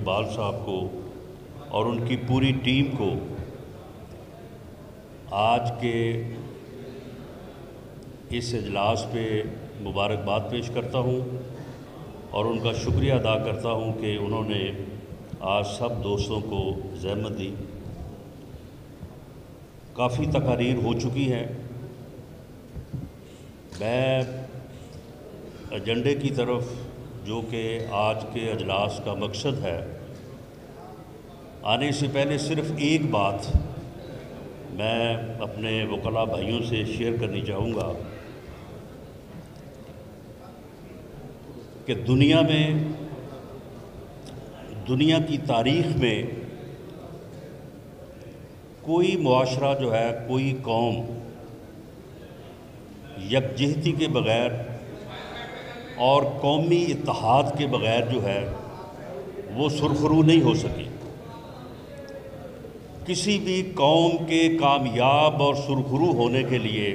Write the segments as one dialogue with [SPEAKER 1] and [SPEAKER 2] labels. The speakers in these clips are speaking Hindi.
[SPEAKER 1] इकबाल साहब को और उनकी पूरी टीम को आज के इस इजलास पे मुबारकबाद पेश करता हूँ और उनका शुक्रिया अदा करता हूँ कि उन्होंने आज सब दोस्तों को ज़हमत दी। काफ़ी तकारीर हो चुकी हैं। मैं एजेंडे की तरफ, जो कि आज के अजलास का मकसद है, आने से पहले सिर्फ़ एक बात मैं अपने वकला भाइयों से शेयर करनी चाहूँगा कि दुनिया की तारीख़ में कोई मुआशरा जो है, कोई कौम यकजहती के बग़ैर और कौमी इत्तेहाद के बग़ैर जो है वो सुरखरू नहीं हो सकी। किसी भी कौम के कामयाब और सुरखरू होने के लिए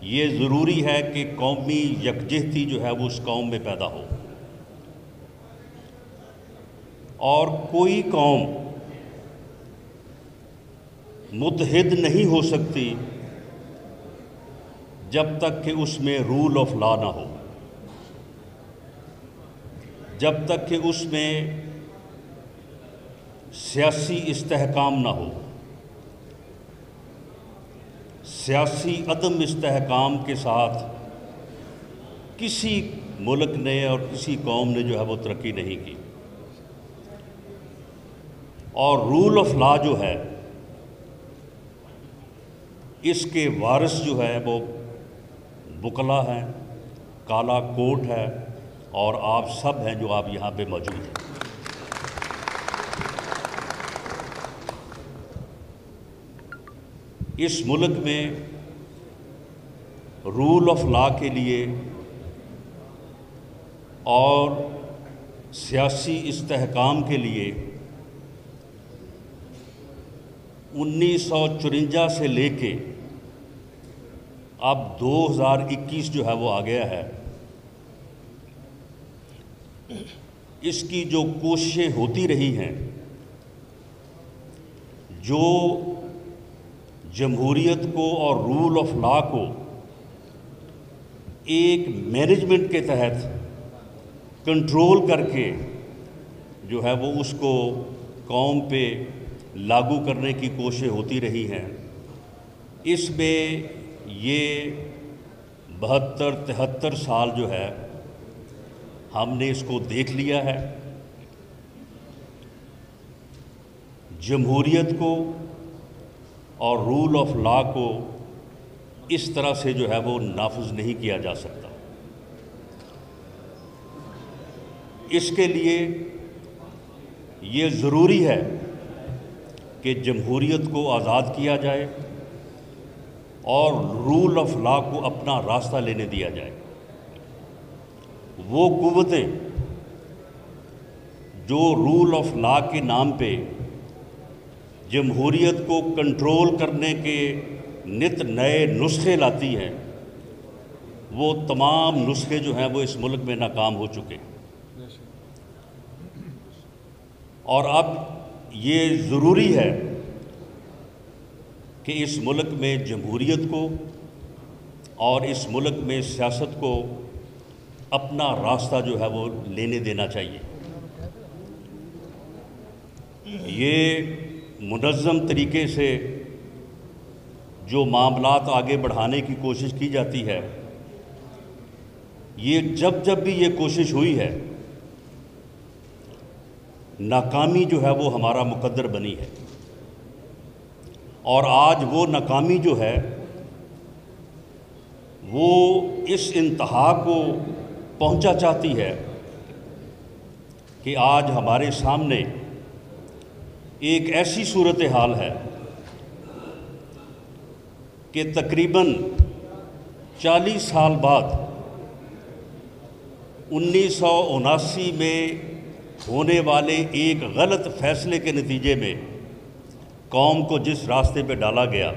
[SPEAKER 1] ये ज़रूरी है कि कौमी यकजहती जो है वो उस कौम में पैदा हो, और कोई कौम मुत्तहिद नहीं हो सकती जब तक कि उसमें रूल ऑफ लॉ ना हो, जब तक कि उसमें सियासी इस्तेहकाम ना हो। सियासी अदम इस्तेहकाम के साथ किसी मुल्क ने और किसी कौम ने जो है वो तरक्की नहीं की। और रूल ऑफ लॉ जो है, इसके वारिस जो है वो बुकला हैं, काला कोट है, और आप सब हैं जो आप यहाँ पे मौजूद हैं। इस मुल्क में रूल ऑफ लॉ के लिए और सियासी इस्तेहकाम के लिए 1954 से लेके अब 2021 जो है वो आ गया है। इसकी जो कोशिशें होती रही हैं, जो जमहूरियत को और रूल ऑफ लॉ को एक मैनेजमेंट के तहत कंट्रोल करके जो है वो उसको कौम पे लागू करने की कोशिश होती रही हैं, इसमें ये 72-73 साल जो है हमने इसको देख लिया है। जमहूरियत को और रूल ऑफ लॉ को इस तरह से जो है वो नाफिज नहीं किया जा सकता। इसके लिए ये ज़रूरी है कि जमहूरियत को आज़ाद किया जाए और रूल ऑफ लॉ को अपना रास्ता लेने दिया जाए। वो कुव्वतें जो रूल ऑफ लॉ के नाम पे जमहूरियत को कंट्रोल करने के नित नए नुस्खे लाती हैं, वो तमाम नुस्खे जो हैं वो इस मुल्क में नाकाम हो चुके। और अब ये ज़रूरी है कि इस मुल्क में जमहूरियत को और इस मुल्क में सियासत को अपना रास्ता जो है वो लेने देना चाहिए। ये मुनज़्ज़म तरीके से जो मामलात आगे बढ़ाने की कोशिश की जाती है, ये जब भी ये कोशिश हुई है, नाकामी जो है वो हमारा मुकद्दर बनी है। और आज वो नाकामी जो है वो इस इंतहा को पहुंचा चाहती है कि आज हमारे सामने एक ऐसी सूरत हाल है कि तकरीबन 40 साल बाद 1979 में होने वाले एक गलत फैसले के नतीजे में कौम को जिस रास्ते पे डाला गया,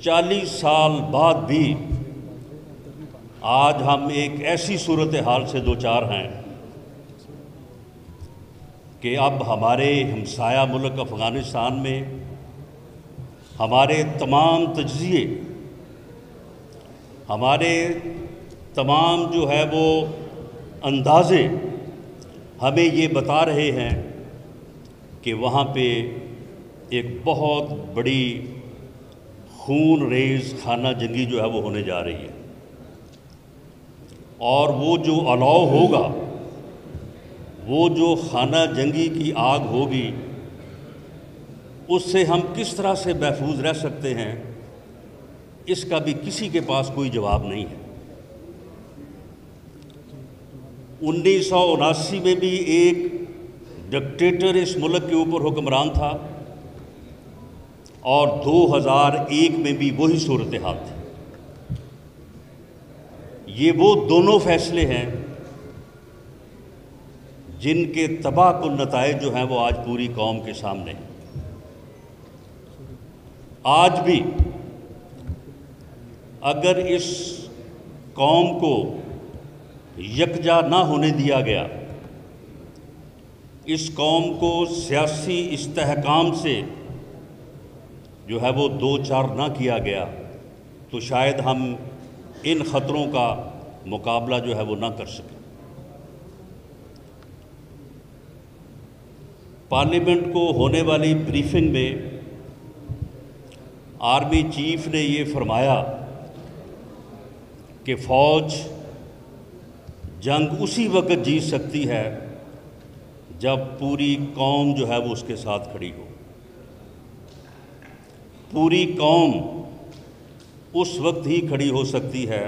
[SPEAKER 1] 40 साल बाद भी आज हम एक ऐसी सूरत हाल से दो चार हैं कि अब हमारे हमसाया मुल्क अफ़गानिस्तान में हमारे तमाम तज्ज़िये, हमारे तमाम जो है वो अंदाज़े हमें ये बता रहे हैं कि वहाँ पे एक बहुत बड़ी खून रेज़ खाना जंगी जो है वो होने जा रही है। और वो जो अलाव होगा, वो जो खाना जंगी की आग होगी, उससे हम किस तरह से महफूज रह सकते हैं, इसका भी किसी के पास कोई जवाब नहीं है। 1979 में भी एक डिक्टेटर इस मुल्क के ऊपर हुक्मरान था और 2001 में भी वही सूरत हाल थी। ये वो दोनों फैसले हैं जिनके तबाहकुन नताइज जो हैं वो आज पूरी कौम के सामने हैं। आज भी अगर इस कौम को यकजा ना होने दिया गया, इस कौम को सियासी इस्तेहकाम से जो है वो दो चार ना किया गया, तो शायद हम इन ख़तरों का मुकाबला जो है वो ना कर सकें। पार्लियामेंट को होने वाली ब्रीफिंग में आर्मी चीफ ने ये फरमाया कि फ़ौज जंग उसी वक्त जीत सकती है जब पूरी कौम जो है वो उसके साथ खड़ी हो। पूरी कौम उस वक्त ही खड़ी हो सकती है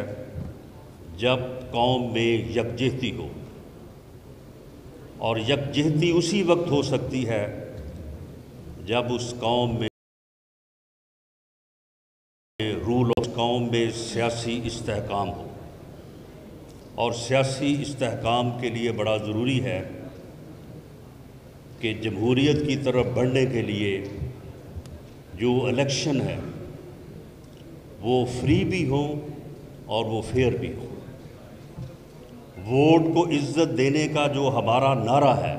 [SPEAKER 1] जब कौम में यकजहती हो, और यकजहती उसी वक्त हो सकती है जब उस कौम में रूल ऑफ कौम में सियासी इस्तेहकाम हो। और सियासी इस्तेहकाम के लिए बड़ा ज़रूरी है कि जमहूरियत की तरफ बढ़ने के लिए जो इलेक्शन है वो फ्री भी हो और वो फेयर भी हो। वोट को इज़्ज़त देने का जो हमारा नारा है,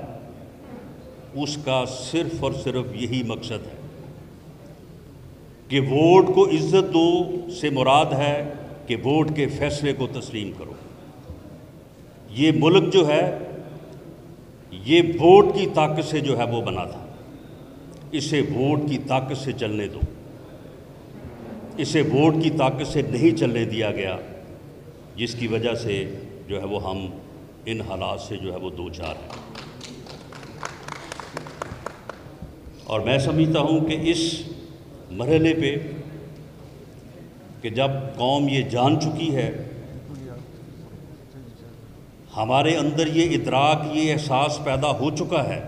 [SPEAKER 1] उसका सिर्फ़ और सिर्फ यही मकसद है कि वोट को इज़्ज़त दो से मुराद है कि वोट के फ़ैसले को तस्लीम करो। ये मुल्क जो है ये वोट की ताकत से जो है वो बना था। इसे वोट की ताकत से चलने दो, इसे वोट की ताकत से नहीं चलने दिया गया, जिसकी वजह से जो है वो हम इन हालात से जो है वो दो चार हैं। और मैं समझता हूँ कि इस मरहले पे कि जब कौम ये जान चुकी है, हमारे अंदर ये इदराक, ये एहसास पैदा हो चुका है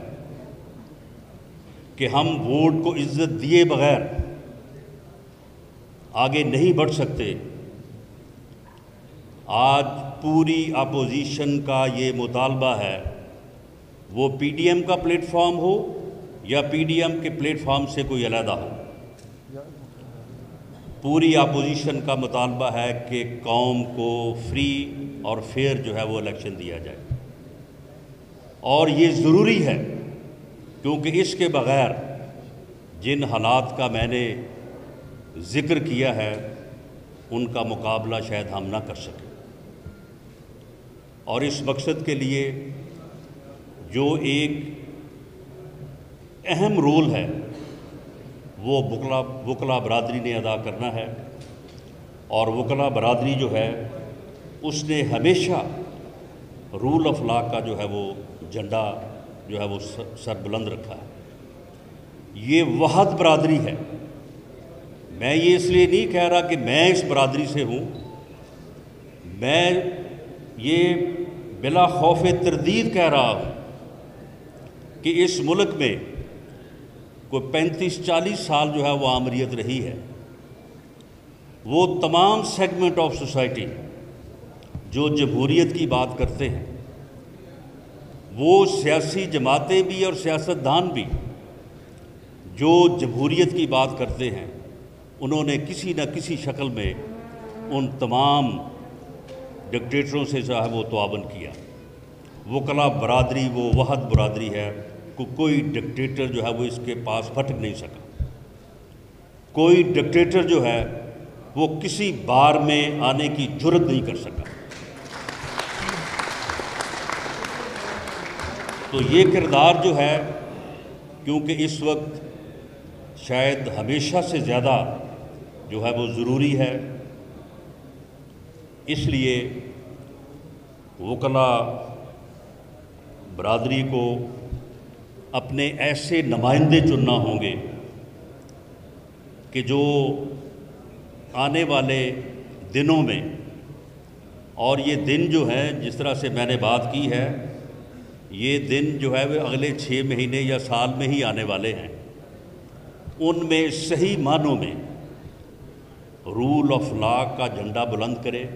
[SPEAKER 1] कि हम वोट को इज़्ज़त दिए बग़ैर आगे नहीं बढ़ सकते। आज पूरी अपोजिशन का ये मुतालबा है, वो पीडीएम का प्लेटफॉर्म हो या पीडीएम के प्लेटफॉर्म से कोई अलहदा हो, पूरी अपोजिशन का मुतालबा है कि कौम को फ्री और फेयर जो है वो इलेक्शन दिया जाए। और ये ज़रूरी है क्योंकि इसके बग़ैर जिन हालात का मैंने ज़िक्र किया है उनका मुकाबला शायद हम ना कर सकें। और इस मकसद के लिए जो एक अहम रोल है वो वकला बरादरी ने अदा करना है। और वकला बरादरी जो है उसने हमेशा रूल ऑफ लॉ का जो है वो झंडा जो है वो सर बुलंद रखा है। ये वहद बरादरी है। मैं ये इसलिए नहीं कह रहा कि मैं इस बरादरी से हूँ, मैं ये बिला खौफ तरदीद कह रहा हूँ कि इस मुल्क में कोई 35-40 साल जो है वो आमरीत रही है। वो तमाम सेगमेंट ऑफ सोसाइटी जो जमहूरियत की बात करते हैं, वो सियासी जमातें भी और सियासतदान भी जो जमहूरियत की बात करते हैं, उन्होंने किसी न किसी शक्ल में उन तमाम डिक्टेटरों से जो है वो तआवुन किया। वकला बरादरी वो वहद बरादरी है कोई डिक्टेटर जो है वो इसके पास फटक नहीं सका। कोई डिक्टेटर जो है वो किसी बार में आने की जुर्रत नहीं कर सका। तो ये किरदार जो है, क्योंकि इस वक्त शायद हमेशा से ज़्यादा जो है वो ज़रूरी है, इसलिए वकला बरादरी को अपने ऐसे नुमाइंदे चुनना होंगे कि जो आने वाले दिनों में, और ये दिन जो है जिस तरह से मैंने बात की है, ये दिन जो है वे अगले 6 महीने या साल में ही आने वाले हैं, उनमें सही मानों में रूल ऑफ लॉ का झंडा बुलंद करे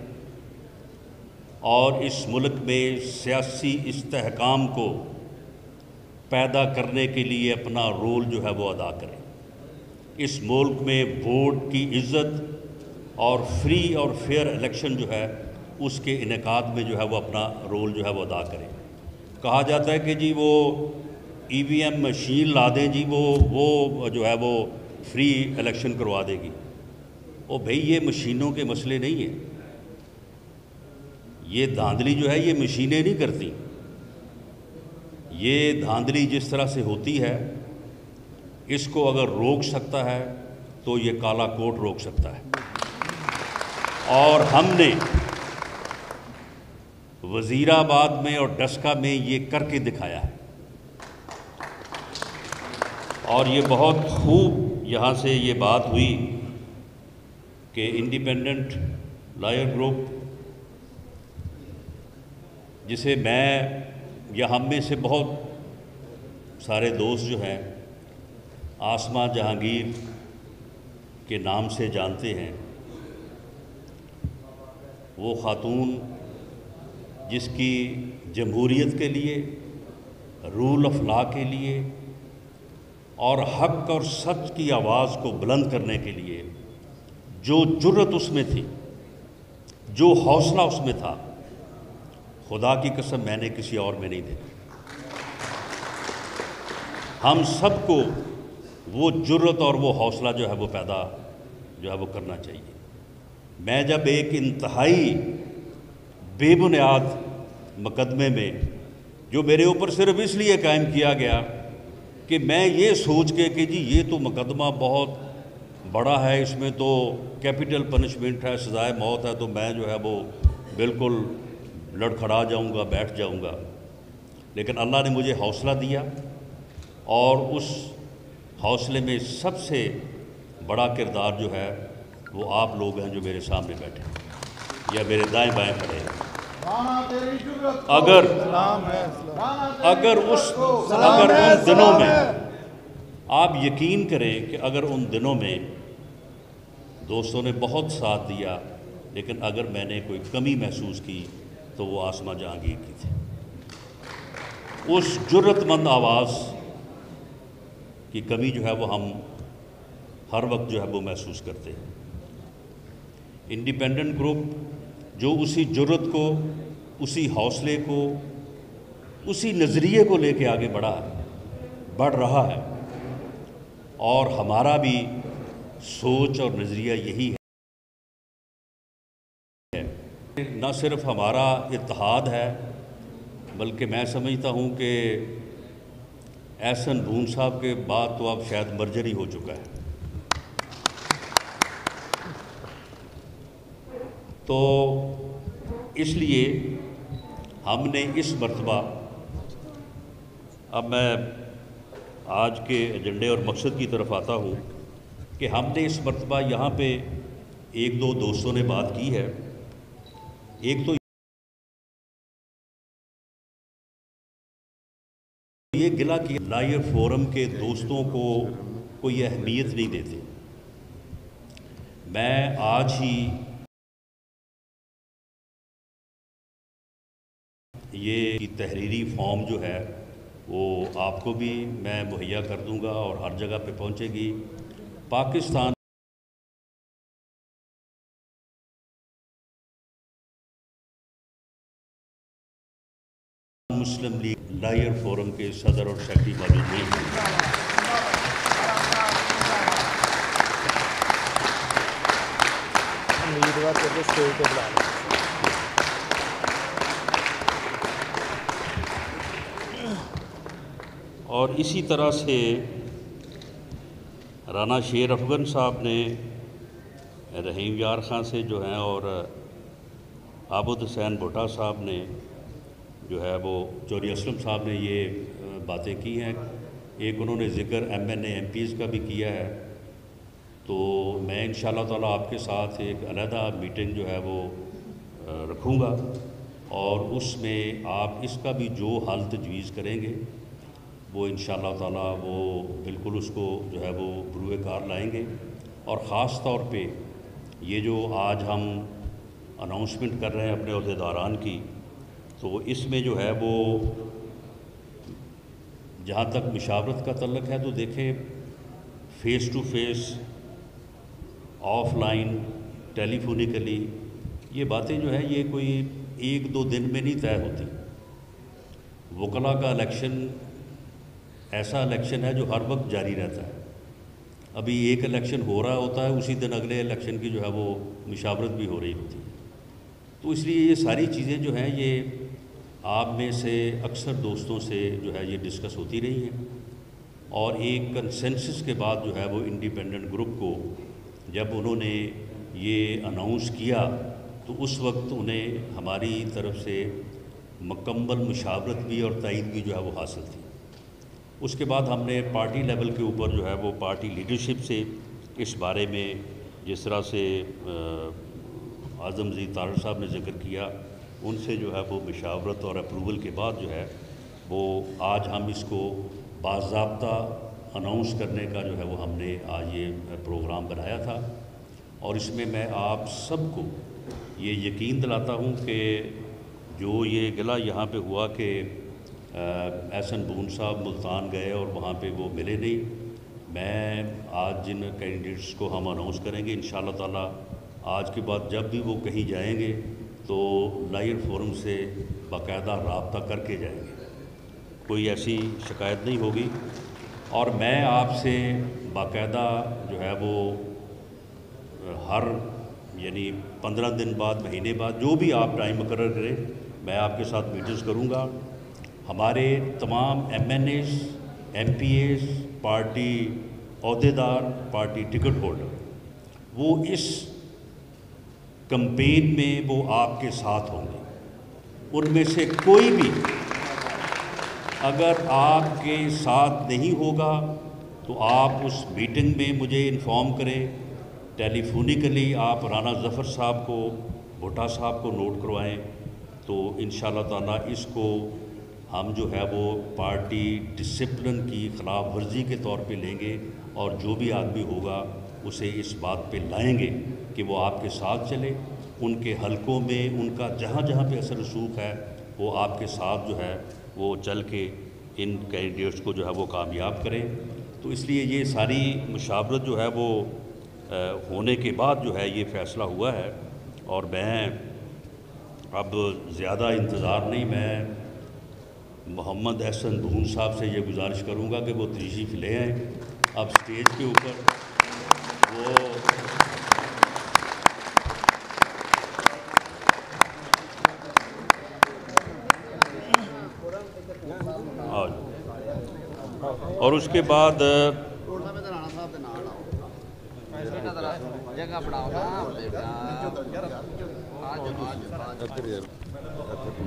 [SPEAKER 1] और इस मुल्क में सियासी इस्तेहकाम को पैदा करने के लिए अपना रोल जो है वो अदा करे। इस मुल्क में वोट की इज़्ज़त और फ्री और फेयर इलेक्शन जो है उसके इनेकाद में जो है वो अपना रोल जो है वो अदा करें। कहा जाता है कि जी वो ईवीएम मशीन ला दें जी, वो जो है वो फ्री इलेक्शन करवा देगी। ओ भाई, ये मशीनों के मसले नहीं है, ये धांधली जो है ये मशीनें नहीं करती। ये धांधली जिस तरह से होती है, इसको अगर रोक सकता है तो ये काला कोट रोक सकता है। और हमने वज़ीराबाद में और डस्का में ये करके दिखाया है। और ये बहुत खूब यहाँ से ये बात हुई कि इंडिपेंडेंट लॉयर ग्रुप, जिसे मैं या हम में से बहुत सारे दोस्त जो हैं आसमा जहांगीर के नाम से जानते हैं, वो खातून जिसकी जमहूरियत के लिए, रूल ऑफ लॉ के लिए और हक और सच की आवाज़ को बुलंद करने के लिए जो जुर्रत उसमें थी, जो हौसला उसमें था, खुदा की कसम मैंने किसी और में नहीं देखा। हम सबको वो जुर्रत और वो हौसला जो है वो पैदा जो है वो करना चाहिए। मैं जब एक इंतहाई बेबुनियाद मुकदमे में, जो मेरे ऊपर सिर्फ इसलिए कायम किया गया कि मैं ये सोच के कि जी ये तो मुकदमा बहुत बड़ा है, इसमें तो कैपिटल पनिशमेंट है, सज़ाए मौत है, तो मैं जो है वो बिल्कुल लड़खड़ा जाऊंगा, बैठ जाऊंगा। लेकिन अल्लाह ने मुझे हौसला दिया और उस हौसले में सबसे बड़ा किरदार जो है वो आप लोग हैं जो मेरे सामने बैठे हैं या मेरे दाएं बाएं खड़े हैं। अगर उन दिनों में आप यकीन करें कि अगर उन दिनों में दोस्तों ने बहुत साथ दिया, लेकिन अगर मैंने कोई कमी महसूस की तो वो आसमा जहांगीर की थी। उस जुर्रतमंद आवाज़ की कमी जो है वो हम हर वक्त जो है वो महसूस करते हैं। इंडिपेंडेंट ग्रुप जो उसी जुर्रत को, उसी हौसले को, उसी नज़रिए को लेके आगे बढ़ रहा है, और हमारा भी सोच और नज़रिया यही है। न सिर्फ हमारा इत्तेहाद है, बल्कि मैं समझता हूँ कि एहसन भून साहब के बाद तो अब शायद मर्जर ही हो चुका है। तो इसलिए हमने इस मर्तबा, अब मैं आज के एजेंडे और मकसद की तरफ आता हूँ, कि हमने इस मर्तबा यहाँ पे एक दो दोस्तों ने बात की है। एक तो ये गिला कि लॉयर फोरम के दोस्तों को कोई अहमियत नहीं देते। मैं आज ही ये तहरीरी फॉर्म जो है वो आपको भी मैं मुहैया कर दूंगा और हर जगह पे पहुंचेगी। पाकिस्तान मुस्लिम लीग लायर फोरम के सदर और सेक्रेटरी मौजूद नहीं हैं। और इसी तरह से राना शेर अफगन साहब ने रहीम यार ख़ान से जो हैं और आबुद हुसैन भुट्टा साहब ने जो है वो चौधरी असलम साहब ने ये बातें की हैं। एक उन्होंने ज़िक्र MNA MPs का भी किया है। तो मैं इंशाअल्लाह ताला आपके साथ एक अलहदा मीटिंग जो है वो रखूँगा और उसमें आप इसका भी जो हल तजवीज़ करेंगे वो इंशाअल्लाह ताला वो बिल्कुल उसको जो है वो बरूए कार लाएंगे। और ख़ास तौर पे ये जो आज हम अनाउंसमेंट कर रहे हैं अपने अहदेदारान की, तो इसमें जो है वो जहाँ तक मुशावरत का तल्लक है तो देखें, face to face, offline, telephonically, ये बातें जो है ये कोई एक दो दिन में नहीं तय होती। वकला का इलेक्शन ऐसा इलेक्शन है जो हर वक्त जारी रहता है। अभी एक इलेक्शन हो रहा होता है, उसी दिन अगले इलेक्शन की जो है वो मुशावरत भी हो रही होती है। तो इसलिए ये सारी चीज़ें जो हैं ये आप में से अक्सर दोस्तों से जो है ये डिस्कस होती रही हैं और एक कंसेंसस के बाद जो है वो इंडिपेंडेंट ग्रुप को जब उन्होंने ये अनाउंस किया तो उस वक्त उन्हें हमारी तरफ से मुकम्मल मुशावरत भी और तायीद भी जो है वो हासिल थी। उसके बाद हमने पार्टी लेवल के ऊपर जो है वो पार्टी लीडरशिप से इस बारे में, जिस तरह से आज़म जी तारड़ साहब ने जिक्र किया, उनसे जो है वो मुशावरत और अप्रूवल के बाद जो है वो आज हम इसको बाज़ाब्ता अनाउंस करने का जो है वो हमने आज ये प्रोग्राम बनाया था। और इसमें मैं आप सबको ये यकीन दिलाता हूँ कि जो ये गिला यहाँ पे हुआ कि एहसन बून साहब मुल्तान गए और वहाँ पे वो मिले नहीं, मैं आज जिन कैंडिडेट्स को हम अनाउंस करेंगे इंशाअल्लाह ताला आज के बाद जब भी वो कहीं जाएंगे तो लायर फोरम से बाकायदा राब्ता करके जाएंगे, कोई ऐसी शिकायत नहीं होगी। और मैं आपसे बाकायदा जो है वो हर यानी 15 दिन बाद, महीने बाद, जो भी आप टाइम मुकर्रर करें, मैं आपके साथ मीटिंग्स करूँगा। हमारे तमाम MNAs, MPAs, पार्टी अहदेदार, पार्टी टिकट होल्डर, वो इस कैंपेन में वो आपके साथ होंगे। उनमें से कोई भी अगर आपके साथ नहीं होगा तो आप उस मीटिंग में मुझे इन्फॉर्म करें। टेलीफोनिकली आप राना ज़फ़र साहब को, भुट्टा साहब को नोट करवाएं, तो इंशाअल्लाह ताला इसको हम जो है वो पार्टी डिसिप्लिन की ख़िलाफ़ वर्जी के तौर पे लेंगे और जो भी आदमी होगा उसे इस बात पे लाएंगे कि वो आपके साथ चले, उनके हलकों में उनका जहाँ जहाँ पे असर रसूख है वो आपके साथ जो है वो चल के इन कैंडिडेट्स को जो है वो कामयाब करें। तो इसलिए ये सारी मुशावरत जो है वो होने के बाद जो है ये फ़ैसला हुआ है। और मैं अब ज़्यादा इंतज़ार नहीं, मैं मोहम्मद एहसन बून साहब से ये गुजारिश करूँगा कि वो तशरीफ़ ले आएँ अब स्टेज के ऊपर। वो और उसके बाद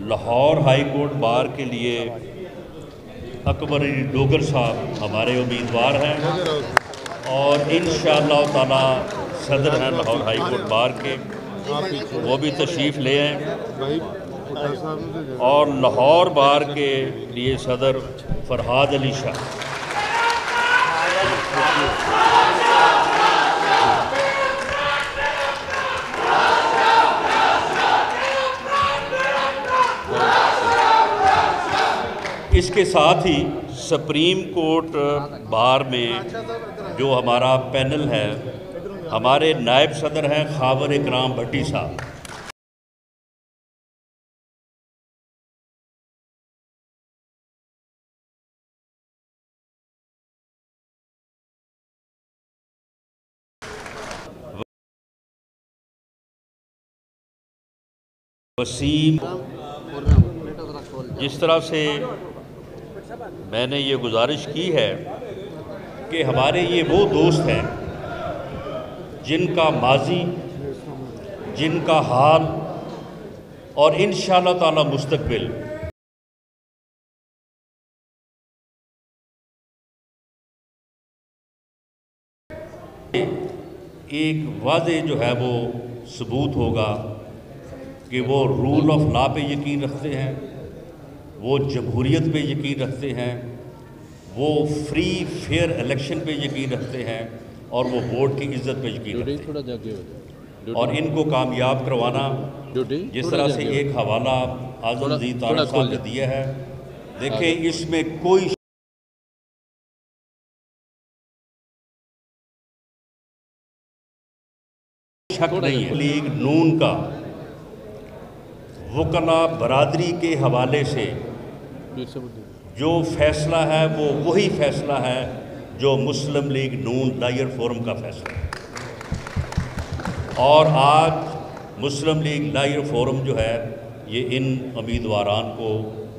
[SPEAKER 1] लाहौर हाई कोर्ट बार के लिए अकबर अली डोगर साहब हमारे उम्मीदवार हैं और इंशाअल्लाह ताला सदर हैं लाहौर हाई कोर्ट बार के, वो भी तशरीफ़ ले आए। और लाहौर बार के लिए सदर फरहाद अली शाह। इसके साथ ही सुप्रीम कोर्ट बार में जो हमारा पैनल है, हमारे नायब सदर हैं खावर इकराम भट्टी साहब। वसीम, जिस तरह से मैंने ये गुजारिश की है कि हमारे ये वो दोस्त हैं जिनका माजी, जिनका हाल और इंशाअल्लाह ताला मुस्तकबिल एक वादे जो है वो सबूत होगा कि वो रूल ऑफ लॉ पे यकीन रखते हैं, वो जमहूरियत पे यकीन रखते हैं, वो फ्री फेयर इलेक्शन पे यकीन रखते हैं और वो वोट की इज्जत पे यकीन रखते हैं। और इनको कामयाब करवाना, जिस तरह से एक हवाला आज़म अजीज तारड़ साहब ने दिया है, देखें इसमें कोई शक नहीं है। लीग नून का वकला बरादरी के हवाले से जो फैसला है वो वही फैसला है जो मुस्लिम लीग नून लायर फोरम का फैसला है। और आज मुस्लिम लीग लायर फोरम जो है ये इन उम्मीदवारान को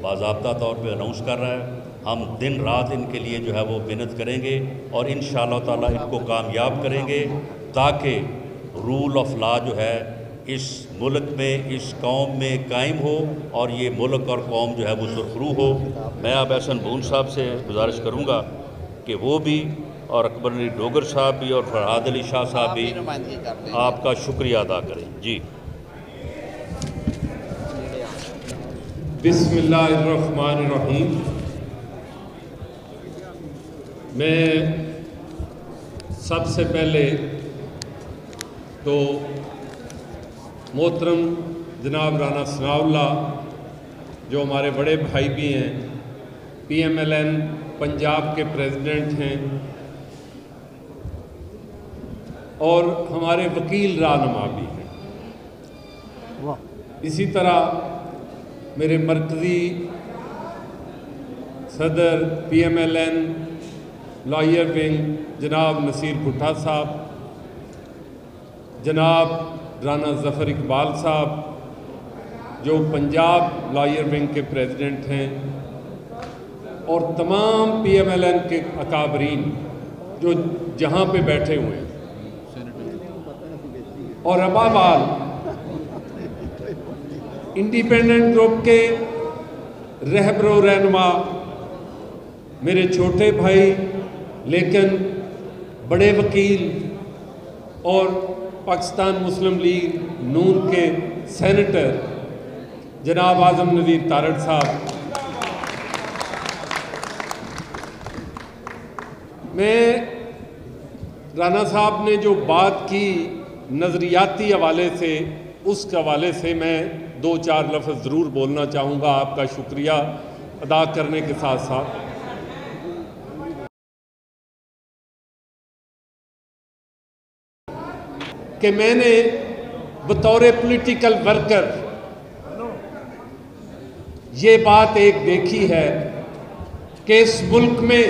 [SPEAKER 1] बाज़ाब्ता तौर पे अनाउंस कर रहा है। हम दिन रात इनके लिए जो है वो मेहनत करेंगे और इंशाअल्लाह ताला इनको कामयाब करेंगे ताकि रूल ऑफ लॉ जो है इस मुल्क में, इस कौम में कायम हो और ये मुल्क और कौम जो है वो सुरखरू हो। मैं अब एहसन बून साहब से गुजारिश करूँगा कि वो भी और अकबर अली डोगर साहब भी और फरहाद अली शाह साहब भी आपका शुक्रिया अदा करें। जी
[SPEAKER 2] बिस्मिल्लाहिर्रहमानिर्रहीम। मैं सबसे पहले तो मोहतरम जनाब राना सनाउल्लाह जो हमारे बड़े भाई भी हैं, PMLN पंजाब के प्रेसिडेंट हैं और हमारे वकील रहनुमा भी हैं। इसी तरह मेरे मरकज़ी सदर PMLN लॉयर विंग जनाब नसीर भुट्टा साहब, जनाब राना ज़फ़र इकबाल साहब जो पंजाब लॉयर विंग के प्रेसिडेंट हैं और तमाम PMLN के अकाबरीन जो जहाँ पे बैठे हुए हैं और अबाबाल इंडिपेंडेंट ग्रुप के रहबरो रहनुमा, मेरे छोटे भाई लेकिन बड़े वकील और पाकिस्तान मुस्लिम लीग नून के सेनेटर जनाब आज़म नज़ीर तारड़ साहब, मैं राना साहब ने जो बात की नज़रियाती हवाले से, उस हवाले से मैं दो चार लफ्ज़ ज़रूर बोलना चाहूँगा आपका शुक्रिया अदा करने के साथ साथ। कि मैंने बतौर पॉलिटिकल वर्कर ये बात एक देखी है कि इस मुल्क में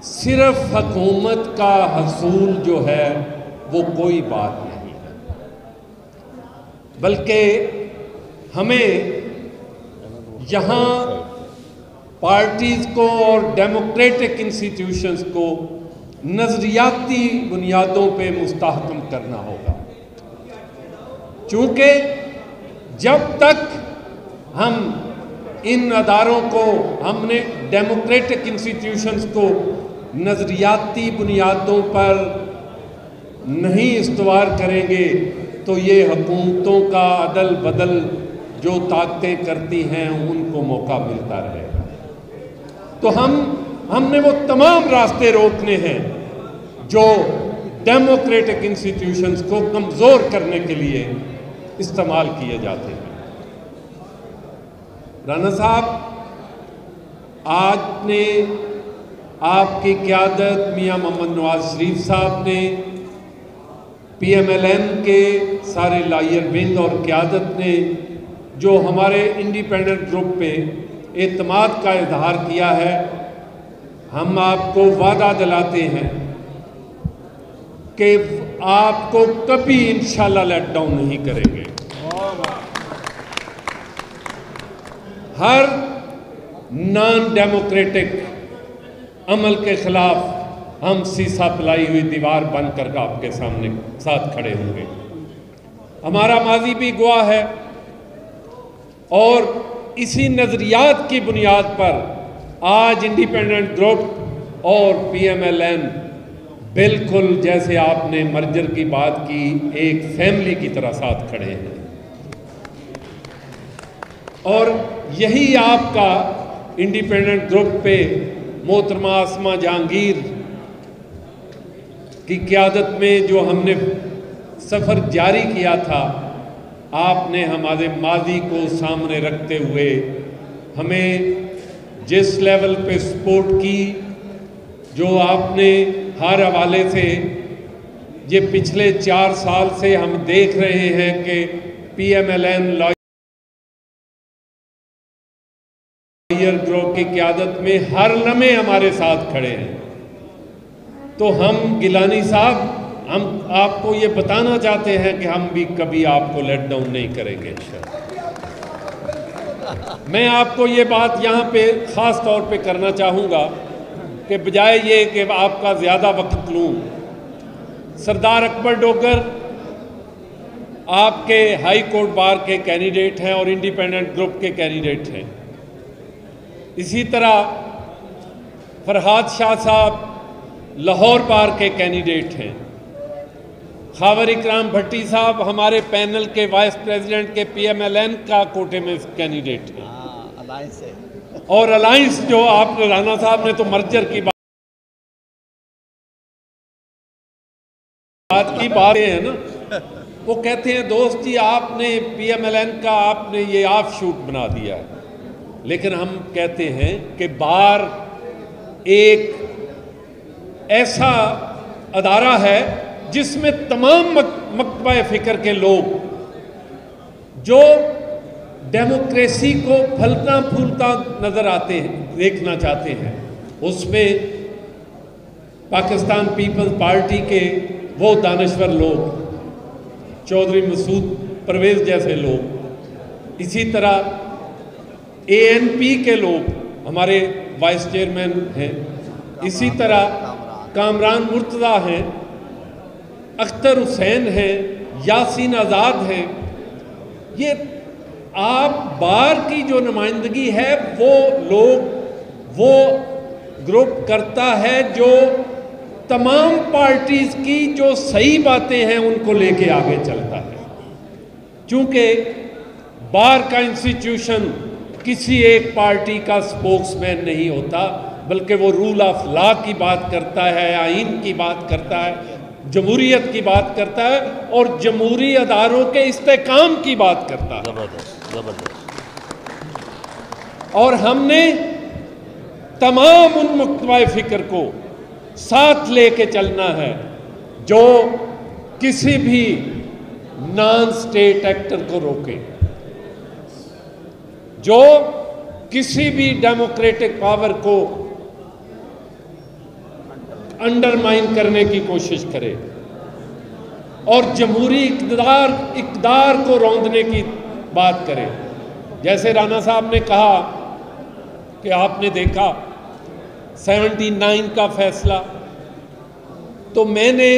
[SPEAKER 2] सिर्फ हुकूमत का हसूल जो है वो कोई बात नहीं है, बल्कि हमें यहाँ पार्टीज़ को और डेमोक्रेटिक इंस्टीट्यूशंस को नज़रियाती बुनियादों पे मुस्तहकम करना होगा। चूँकि जब तक हम इन अदारों को, हमने डेमोक्रेटिक इंस्टीट्यूशंस को नज़रियाती बुनियादों पर नहीं इस्तवार करेंगे तो ये हुकूमतों का अदल बदल जो ताकतें करती हैं उनको मौका मिलता रहेगा। तो हमने वो तमाम रास्ते रोकने हैं जो डेमोक्रेटिक इंस्टीट्यूशंस को कमज़ोर करने के लिए इस्तेमाल किए जाते हैं। राना साहब, आज ने आपकी क़यादत मियां मोहम्मद नवाज शरीफ साहब ने, PMLN के सारे लायर विंग और क़यादत ने जो हमारे इंडिपेंडेंट ग्रुप पे एतमाद का इजहार किया है, हम आपको वादा दिलाते हैं कि आपको कभी इंशाल्लाह लेट डाउन नहीं करेंगे। हर नॉन डेमोक्रेटिक अमल के खिलाफ हम सीसा पिलाई हुई दीवार बनकर आपके सामने साथ खड़े होंगे। हमारा माजी भी गवाह है और इसी नज़रियात की बुनियाद पर आज इंडिपेंडेंट ग्रुप और पीएमएलएन बिल्कुल जैसे आपने मर्जर की बात की एक फैमिली की तरह साथ खड़े हैं। और यही आपका इंडिपेंडेंट ग्रुप पे मोहतरमा आसमा जहांगीर की क़यादत में जो हमने सफ़र जारी किया था, आपने हमारे माजी को सामने रखते हुए हमें जिस लेवल पे सपोर्ट की, जो आपने हर हवाले से ये पिछले 4 साल से हम देख रहे हैं कि पीएमएलएन लॉयर ग्रुप की क़यादत में हर लम्हे हमारे साथ खड़े हैं। तो हम गिलानी साहब, हम आपको ये बताना चाहते हैं कि हम भी कभी आपको लेट डाउन नहीं करेंगे इंशाअल्लाह। मैं आपको ये बात यहाँ पे ख़ास तौर पे करना चाहूँगा कि बजाय ये कि आपका ज़्यादा वक्त लूँ, सरदार अकबर डोगर आपके हाई कोर्ट बार के कैंडिडेट हैं और इंडिपेंडेंट ग्रुप के कैंडिडेट हैं। इसी तरह फरहाद शाह साहब लाहौर बार के कैंडिडेट हैं। खावर इकराम भट्टी साहब हमारे पैनल के वाइस प्रेसिडेंट के पीएमएलएन का कोटे में कैंडिडेट हैं। अलायंस है। और अलायंस जो आप राणा साहब ने तो मर्जर की बात है ना, वो कहते हैं दोस्त जी आपने पीएमएलएन का आपने ये ऑफ शूट बना दिया है। लेकिन हम कहते हैं कि बार एक ऐसा अदारा है जिसमें तमाम मकतबा फ़िक्र के लोग जो डेमोक्रेसी को फलता फूलता नज़र आते हैं, देखना चाहते हैं, उसमें पाकिस्तान पीपल्स पार्टी के वो दानश्वर लोग, चौधरी मसूद परवेज़ जैसे लोग, इसी तरह एएनपी के लोग हमारे वाइस चेयरमैन हैं, इसी तरह कामरान मुर्तज़ा हैं, अख्तर हुसैन हैं, यासीन आज़ाद हैं। ये आप बार की जो नुमाइंदगी है वो लोग, वो ग्रुप करता है जो तमाम पार्टीज़ की जो सही बातें हैं उनको लेके आगे चलता है। चूँकि बार का इंस्टीट्यूशन किसी एक पार्टी का स्पोक्समैन नहीं होता, बल्कि वो रूल ऑफ लॉ की बात करता है, आइन की बात करता है, जमहूरियत की बात करता है और जमहूरी अदारों के इस्तेकाम की बात करता है। जबरदस्त। और हमने तमाम उन मकतबा फ़िक्र को साथ लेके चलना है जो किसी भी नॉन स्टेट एक्टर को रोके, जो किसी भी डेमोक्रेटिक पावर को अंडरमाइन करने की कोशिश करे और जमहूरी इक़्तिदार को रौंदने की बात करे। जैसे राणा साहब ने कहा कि आपने देखा 79 का फैसला, तो मैंने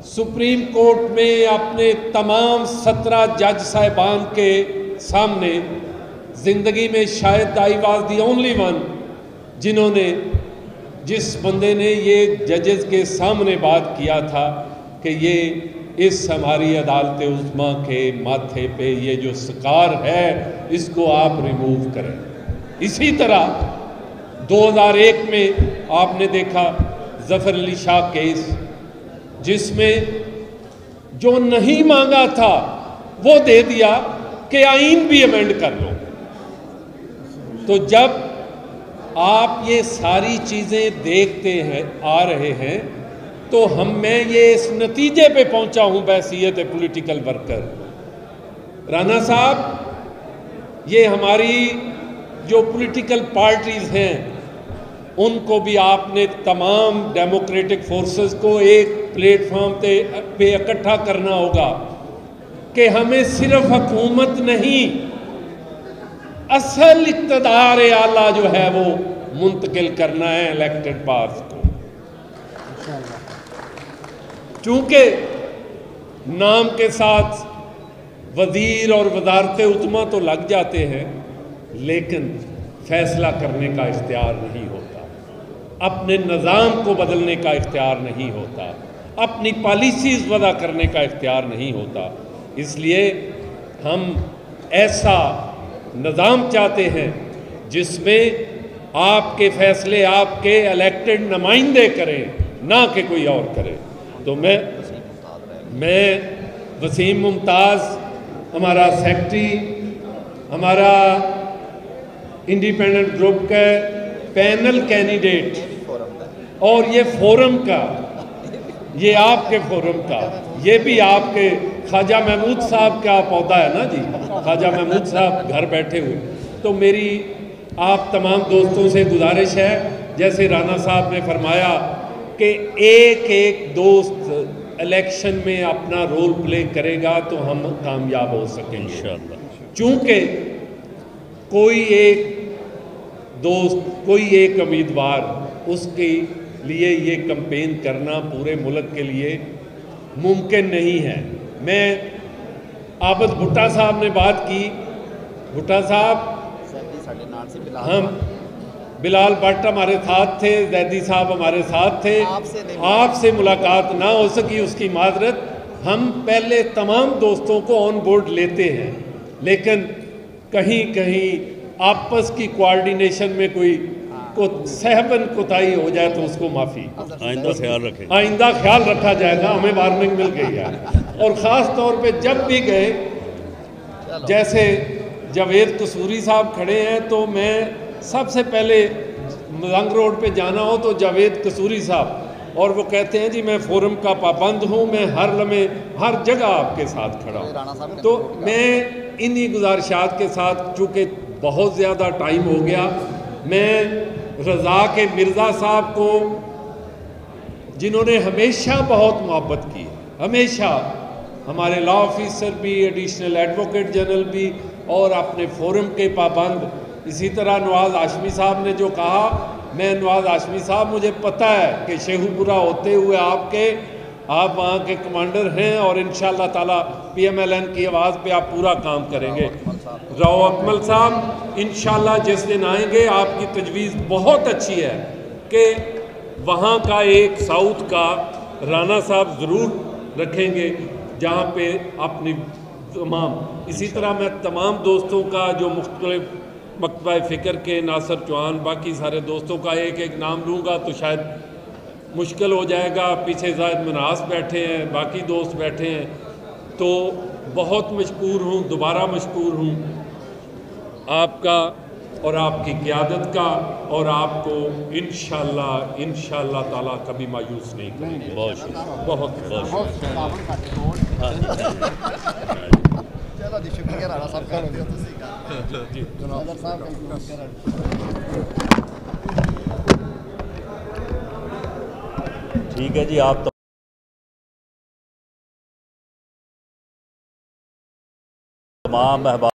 [SPEAKER 2] सुप्रीम कोर्ट में अपने तमाम 17 जज साहिबान के सामने ज़िंदगी में शायद I was the only one जिस बंदे ने ये जजेस के सामने बात किया था कि ये इस हमारी अदालत उज़्मा के माथे पे ये जो स्कार है इसको आप रिमूव करें। इसी तरह 2001 में आपने देखा ज़फ़र अली शाह केस, जिसमें जो नहीं मांगा था वो दे दिया कि आइन भी अमेंड कर लो। तो जब आप ये सारी चीज़ें देखते हैं आ रहे हैं तो मैं ये इस नतीजे पे पहुंचा हूं बहसीयत पॉलिटिकल वर्कर, राणा साहब, ये हमारी जो पॉलिटिकल पार्टीज़ हैं उनको भी आपने तमाम डेमोक्रेटिक फोर्सेस को एक प्लेटफॉर्म पे इकट्ठा करना होगा कि हमें सिर्फ हुकूमत नहीं, असल इक़्तिदार आला जो है वो मुंतकिल करना है इलेक्टेड पावर्स को। चूंकि नाम के साथ वजीर और वजारत उतमा तो लग जाते हैं, लेकिन फैसला करने का इख्तियार नहीं होता, अपने निज़ाम को बदलने का इख्तियार नहीं होता, अपनी पॉलिसीज़ वज़ा करने का इख्तियार नहीं होता। इसलिए हम ऐसा निज़ाम चाहते हैं जिसमें आपके फैसले आपके इलेक्टेड नुमाइंदे करें, ना कि कोई और करे। तो मैं वसीम मुमताज़, हमारा सेक्रेटरी, हमारा इंडिपेंडेंट ग्रुप का पैनल कैंडिडेट, और ये फोरम का, ये आपके फोरम का, ये भी आपके ख्वाजा महमूद साहब का पौधा है ना जी, ख्वाजा महमूद साहब घर बैठे हुए। तो मेरी आप तमाम दोस्तों से गुजारिश है, जैसे राना साहब ने फरमाया कि एक एक दोस्त इलेक्शन में अपना रोल प्ले करेगा तो हम कामयाब हो सकेंगे इंशाअल्लाह। चूँकि कोई एक दोस्त, कोई एक उम्मीदवार, उसके लिए ये कैंपेन करना पूरे मुल्क के लिए मुमकिन नहीं है। मैं आबद भुट्टा साहब ने बात की, भुट्टा साहब, हम बिलाल भट्ट हमारे साथ थे, जैदी साहब हमारे साथ थे, आपसे मुलाकात ना हो सकी, उसकी माजरत। हम पहले तमाम दोस्तों को ऑन बोर्ड लेते हैं, लेकिन कहीं कहीं आपस की कोऑर्डिनेशन में कोई सहबन कोताही हो जाए तो उसको माफ़ी,
[SPEAKER 1] आइंदा ख्याल रखें,
[SPEAKER 2] आइंदा ख्याल रखा जाएगा। हमें वार्निंग मिल गई है। और ख़ास तौर पे जब भी गए, जैसे जावेद कसूरी साहब खड़े हैं, तो मैं सबसे पहले मलंग रोड पे जाना हो तो जावेद कसूरी साहब, और वो कहते हैं जी मैं फोरम का पाबंद हूँ, मैं हर लम्हे हर जगह आपके साथ खड़ा हूँ। तो मैं इन्हीं गुजारिशात के साथ, चूँकि बहुत ज़्यादा टाइम हो गया, मैं रज़ा के मिर्ज़ा साहब को, जिन्होंने हमेशा बहुत मोहब्बत की, हमेशा हमारे लॉ ऑफिसर भी, एडिशनल एडवोकेट जनरल भी, और अपने फोरम के पाबंद, इसी तरह नवाज़ हाशमी साहब ने जो कहा, मैं नवाज़ हाशमी साहब, मुझे पता है कि शेखुपुरा होते हुए आप वहाँ के कमांडर हैं, और इंशाअल्लाह ताला PMLN की आवाज़ पे आप पूरा काम करेंगे। राव अकमल साहब इंशाअल्लाह जिस दिन आएंगे, आपकी तजवीज़ बहुत अच्छी है कि वहाँ का एक साउथ का राना साहब ज़रूर रखेंगे, जहाँ पे अपनी तमाम, इसी तरह मैं तमाम दोस्तों का जो मुख्तलिफ मकतबा फ़िक्र के, नासिर चौहान, बाकी सारे दोस्तों का एक एक नाम लूँगा तो शायद मुश्किल हो जाएगा। पीछे ज़ाहिद मनास बैठे हैं, बाकी दोस्त बैठे हैं, तो बहुत मशकूर हूँ, दोबारा मशकूर हूँ आपका और आपकी क़यादत का, और आपको इंशाअल्लाह ताला कभी मायूस नहीं करेंगे। बहुत
[SPEAKER 3] चलो जी, शुक्रिया राणा साहब का।
[SPEAKER 1] ठीक है जी, आप तमाम अहबाब